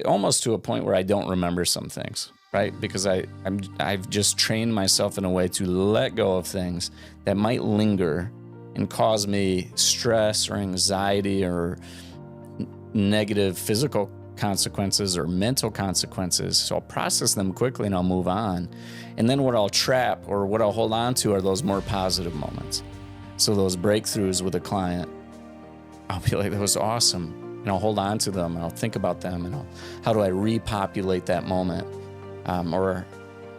almost to a point where I don't remember some things, right? Because I've just trained myself in a way to let go of things that might linger and cause me stress or anxiety or negative physical consequences or mental consequences. So I'll process them quickly and I'll move on. And then what I'll trap or what I'll hold on to are those more positive moments. So those breakthroughs with a client, I'll be like, that was awesome. And I'll hold on to them and I'll think about them and how do I repopulate that moment? Or,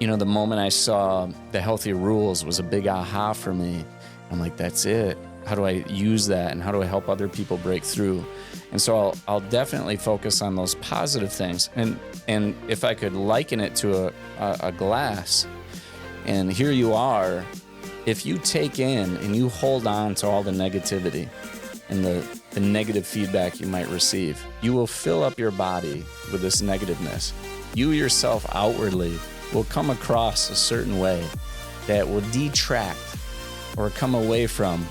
the moment I saw the Healthy Rules was a big aha for me. I'm like, that's it. How do I use that? And how do I help other people break through? And so I'll definitely focus on those positive things. And if I could liken it to a glass, and here you are, if you take in and you hold on to all the negativity and the negative feedback you might receive, you will fill up your body with this negativeness. You yourself outwardly will come across a certain way that will detract or come away from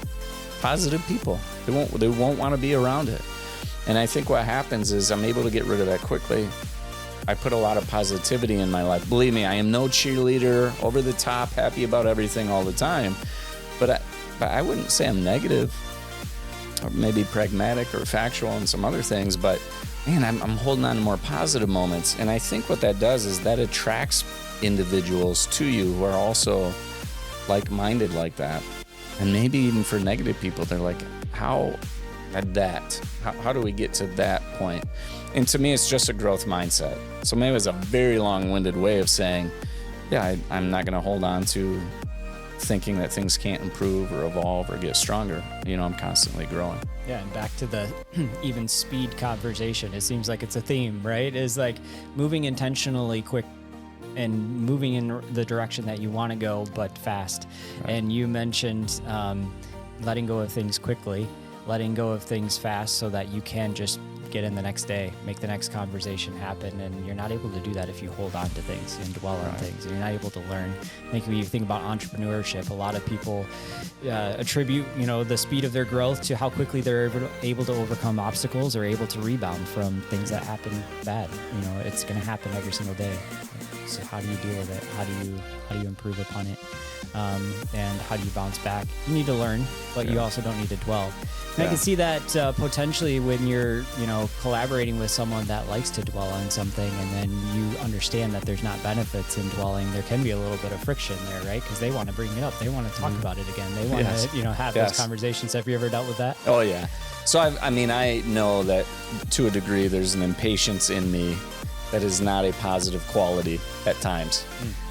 positive people. They won't want to be around it. And I think what happens is I'm able to get rid of that quickly. I put a lot of positivity in my life. Believe me, I am no cheerleader, over the top, happy about everything all the time. But I wouldn't say I'm negative, or maybe pragmatic or factual and some other things. But man, I'm holding on to more positive moments. And I think what that does is that attracts individuals to you who are also like-minded like that. And maybe even for negative people, they're like, how do we get to that point? And to me, it's just a growth mindset. So maybe it's a very long-winded way of saying, yeah, I'm not going to hold on to thinking that things can't improve or evolve or get stronger. I'm constantly growing. Yeah, and back to the even speed conversation. It seems like it's a theme, right? Is like moving intentionally quick and moving in the direction that you want to go, but fast. Right. And you mentioned letting go of things quickly, letting go of things fast so that you can just get in the next day, make the next conversation happen. And you're not able to do that if you hold on to things and dwell on things. And you're not able to learn. I think when you think about entrepreneurship, a lot of people attribute, the speed of their growth to how quickly they're able to overcome obstacles or able to rebound from things that happen bad. It's going to happen every single day. So how do you deal with it? How do you improve upon it? And how do you bounce back? You need to learn, but you also don't need to dwell. And I can see that potentially when you're, collaborating with someone that likes to dwell on something, and then you understand that there's not benefits in dwelling. There can be a little bit of friction there, right? Because they want to bring it up, they want to talk about it again, they want to, have those conversations. Have you ever dealt with that? Oh yeah. So I know that to a degree there's an impatience in me that is not a positive quality at times.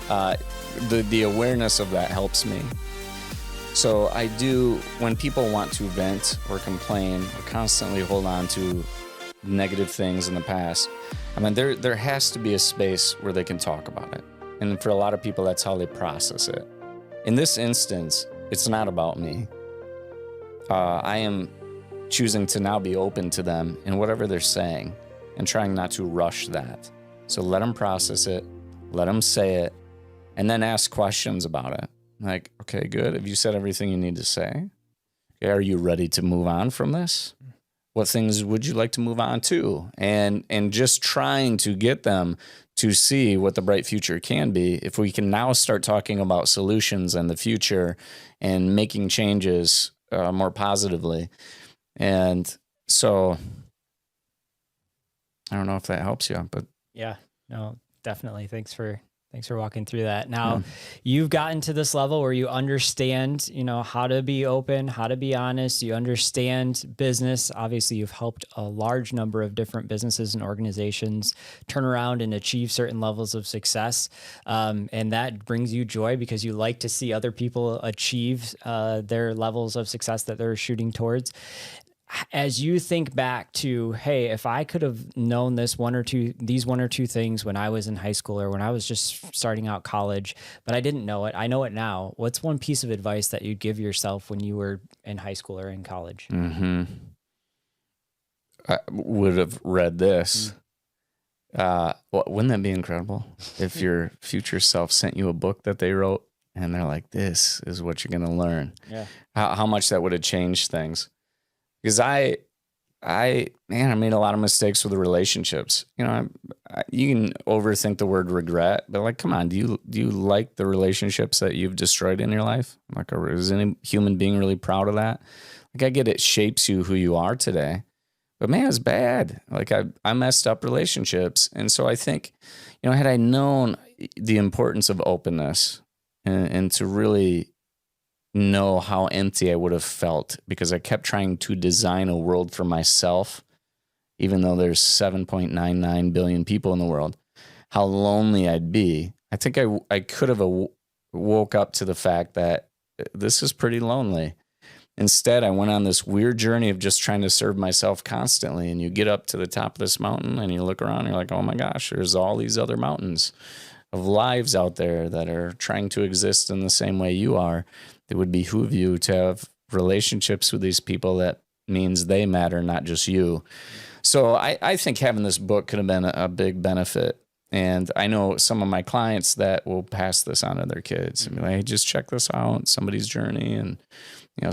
The awareness of that helps me. So I do, when people want to vent or complain or constantly hold on to negative things in the past, there has to be a space where they can talk about it. And for a lot of people, that's how they process it. In this instance, it's not about me. I am choosing to now be open to them in whatever they're saying and trying not to rush that. So let them process it, let them say it, and then ask questions about it. Like, okay, good. Have you said everything you need to say? Okay, are you ready to move on from this? What things would you like to move on to? And just trying to get them to see what the bright future can be. If we can now start talking about solutions and the future and making changes more positively. And so I don't know if that helps you, but yeah, no, definitely. Thanks for walking through that. Now, you've gotten to this level where you understand, how to be open, how to be honest. You understand business. Obviously, you've helped a large number of different businesses and organizations turn around and achieve certain levels of success. And that brings you joy because you like to see other people achieve their levels of success that they're shooting towards. As you think back to, hey, if I could have known these one or two things when I was in high school or when I was just starting out college, but I didn't know it, I know it now. What's one piece of advice that you'd give yourself when you were in high school or in college? I would have read this. Wouldn't that be incredible if your future self sent you a book that they wrote and they're like, this is what you're going to learn. Yeah. How much that would have changed things. Because I made a lot of mistakes with the relationships. You can overthink the word regret, but like, come on, do you like the relationships that you've destroyed in your life? Like, is any human being really proud of that? Like, I get it shapes you who you are today, but man, it's bad. Like, I messed up relationships, and so I think, had I known the importance of openness and to really know how empty I would have felt because I kept trying to design a world for myself, even though there's 7.99 billion people in the world, how lonely I'd be. I think I could have woke up to the fact that this is pretty lonely. Instead, I went on this weird journey of just trying to serve myself constantly. And you get up to the top of this mountain and you look around and you're like, oh my gosh, there's all these other mountains of lives out there that are trying to exist in the same way you are. It would behoove you to have relationships with these people that means they matter, not just you. So I think having this book could have been a big benefit. And I know some of my clients that will pass this on to their kids and be like, hey, just check this out, somebody's journey, and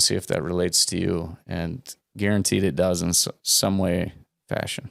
see if that relates to you. And guaranteed it does in some way, fashion.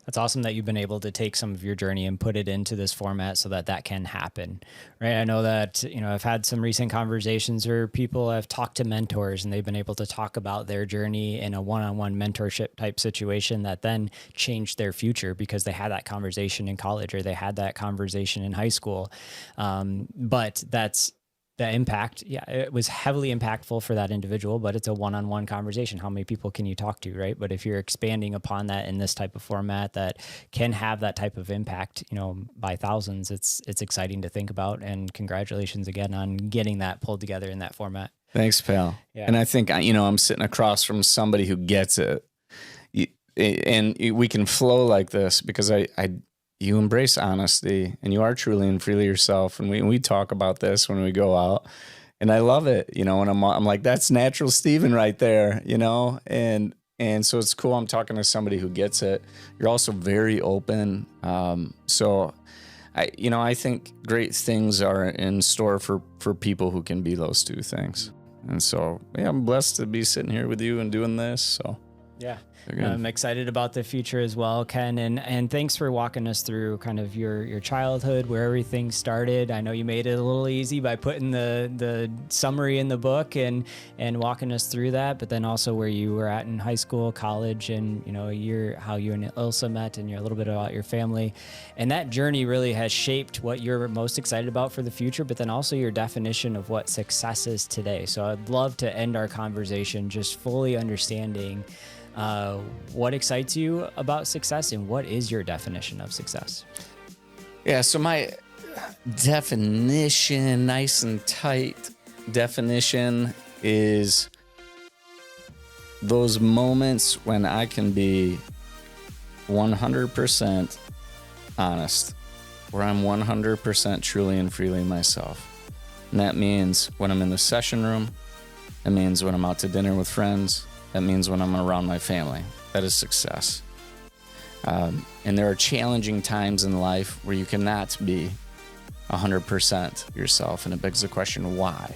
That's awesome that you've been able to take some of your journey and put it into this format so that can happen, right? I know that, I've had some recent conversations where people have talked to mentors and they've been able to talk about their journey in a one-on-one mentorship type situation that then changed their future because they had that conversation in college or they had that conversation in high school. But that's the impact. Yeah, it was heavily impactful for that individual, but it's a one-on-one conversation. How many people can you talk to, right? But if you're expanding upon that in this type of format that can have that type of impact, by thousands, it's exciting to think about. And congratulations again on getting that pulled together in that format. Thanks, pal. Yeah. And I think, I'm sitting across from somebody who gets it. And we can flow like this because you embrace honesty and you are truly and freely yourself. And we talk about this when we go out and I love it, and I'm like, that's natural Steven right there, and so it's cool. I'm talking to somebody who gets it. You're also very open. So I think great things are in store for people who can be those two things. And so, I'm blessed to be sitting here with you and doing this. So yeah. I'm excited about the future as well, Ken, and thanks for walking us through kind of your childhood, where everything started. I know you made it a little easy by putting the summary in the book and walking us through that, but then also where you were at in high school, college, and how you and Ilsa met, and a little bit about your family, and that journey really has shaped what you're most excited about for the future, but then also your definition of what success is today. So I'd love to end our conversation just fully understanding what excites you about success and what is your definition of success? Yeah, so my definition, nice and tight definition, is those moments when I can be 100% honest, where I'm 100% truly and freely myself. And that means when I'm in the session room, that means when I'm out to dinner with friends, that means when I'm around my family. That is success. And there are challenging times in life where you cannot be 100% yourself. And it begs the question, why?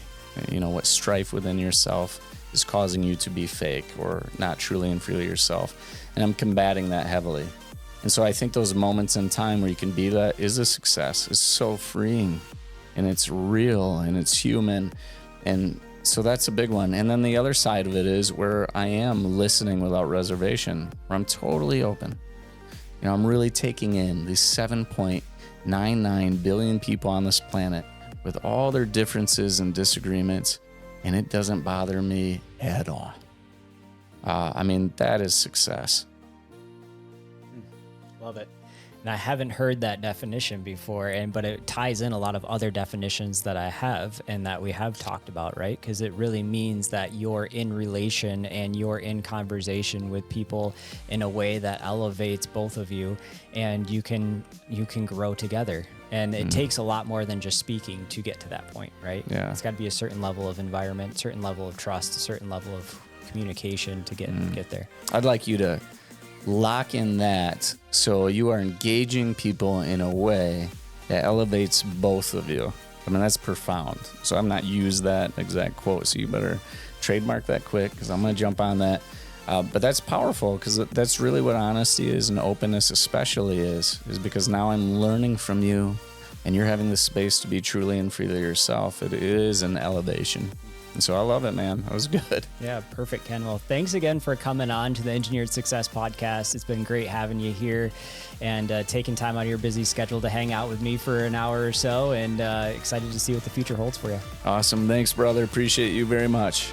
What strife within yourself is causing you to be fake or not truly and freely yourself. And I'm combating that heavily. And so I think those moments in time where you can be that is a success. It's so freeing and it's real and it's human. And so that's a big one. And then the other side of it is where I am listening without reservation, where I'm totally open. I'm really taking in these 7.99 billion people on this planet with all their differences and disagreements, and it doesn't bother me at all. That is success. Love it. And I haven't heard that definition before, but it ties in a lot of other definitions that I have and that we have talked about, right? Because it really means that you're in relation and you're in conversation with people in a way that elevates both of you, and you can grow together. And it takes a lot more than just speaking to get to that point, right? Yeah. It's got to be a certain level of environment, certain level of trust, a certain level of communication to get there. I'd like you to lock in that so you are engaging people in a way that elevates both of you. That's profound. So I'm not used that exact quote, so you better trademark that quick because I'm going to jump on that. But that's powerful, because that's really what honesty is, and openness especially is because now I'm learning from you, and you're having the space to be truly and freely yourself. It is an elevation. And so I love it, man. That was good. Yeah, perfect, Ken. Well, thanks again for coming on to the Engineered Success podcast. It's been great having you here and taking time out of your busy schedule to hang out with me for an hour or so, and excited to see what the future holds for you. Awesome. Thanks, brother. Appreciate you very much.